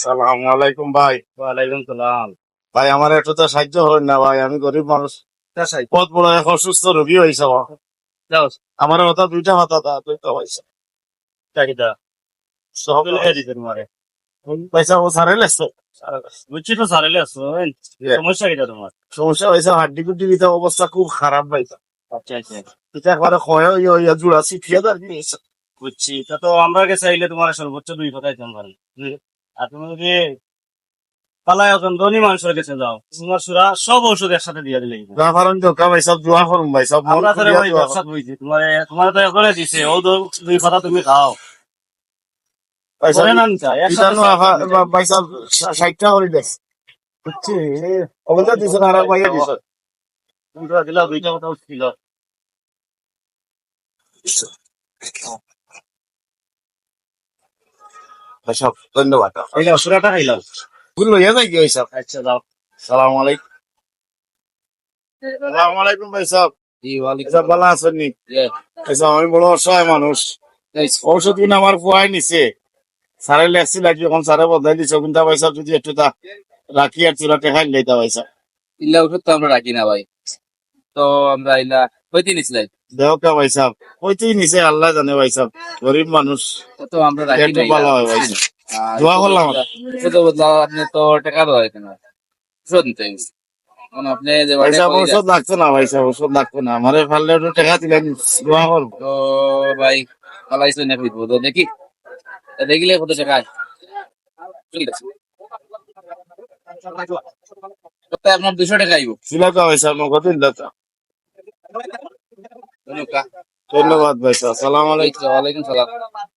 সালাম আলাইকুম ভাই। ওয়ালাইকুম সালাম। ভাই আমার একটু তো সাহায্য হন না ভাই, আমি গরিব মানুষ। বহুত বড় এক অসুস্থ রোগী হয়েছে আমার। যাও আমার কথা দুইটা মাথা দুইটা হয়েছে চাকিদা সব চলে দিতে তোমারে। পয়সা ও সারে লেছে। বুঝছি তো সারেলে আছো সমস্যা কিটা তোমার? সমস্যা হয়েছে হাড্ডি গুড্ডি দিতে অবস্থা খুব খারাপ ভাই। আচ্ছা আচ্ছা এটা একবারে ক্ষয় হইয়া জোড়া ছিটিয়ে দাঁড়িয়েছে। বুঝছি। তা তো আমরা চাইলে তোমার সর্বোচ্চ 2 কথা দিতে পারি। আর তুমি যদি পালায় এখন ধনী মানুষের কাছে যাও, তোমার সুরা সব ওষুধ একসাথে দিয়ে দিলে দোয়া করেন তো ভাই, সব দোয়া করুন ভাই, সব মন আমরা তোরে খুলিয়া ভাই দোয়া ব্যবসা করুন। বুঝছি, তোমার তো করে দিছে ও 2 কথা তুমি খাও। পয়সা করে না নিতা একসাথে ইটানো ভাই সব 60টা করে দেখ বুঝছি। অবস্থা দিছে না আর ভাইয়া দিছে। তুমি তো দিলা 2টা কথা ছিল। ভাই সব ধন্যবাদ। এই সুরাটা খাইলাম। ভুল হইয়া যায় কি হয়েছে। আচ্ছা যাও। সালাম আলাইকুম। সালাম আলাইকুম ভাই সাহেব। জি ওয়ালাইকুম এসব ভালো আছেন নি? এসব আমি বড় অসহায় মানুষ। ঔষধ কিনে আমার কুয়াই নিছে, সারে লেখছি লাগি, এখন সারে বদলাই দিছে, কিন্তু ভাই সাহেব যদি একটু তা রাখি আর চুরা টেকাই লইতা ভাই সাহেব। ইল্লা ওষুধ তো আমরা রাখি না ভাই। তো আমরা ইল্লা হইতে নিছিলাই। দেহ কা ভাই সাহেব কইতেই নিছে, আল্লাহ জানে ভাই সাহেব, গরিব মানুষ তো আমরা রাখি একটু না ভালো হয় ভাই সাহেব। দোয়া করলাম। ওষুধ বদলা আপনি তো টাকা দেওয়া হইতে না। ওষুধ নিতে হইছে। এখন আপনি যে ভাই বাড়ি সাহেব ওষুধ লাগতো না, ভাই সাহেব ওষুধ লাগতো না, আমারে ফাললে একটু টেকা দিলেন, দোয়া করবো। তো ভাই পালাইছো না কইবো তো দেখি। তা দেখিলে কত টাকা হয়? ঠিক আছে। সপ্তাহে আপনার 200 টাকা আইব। ছিল কা ভাই সাহেব, নগদ দিল তা। ধন্যবাদ। ধন্যবাদ ভাই সাহেব, সালাম আলাইকুম। ওয়ালাইকুম সালাম।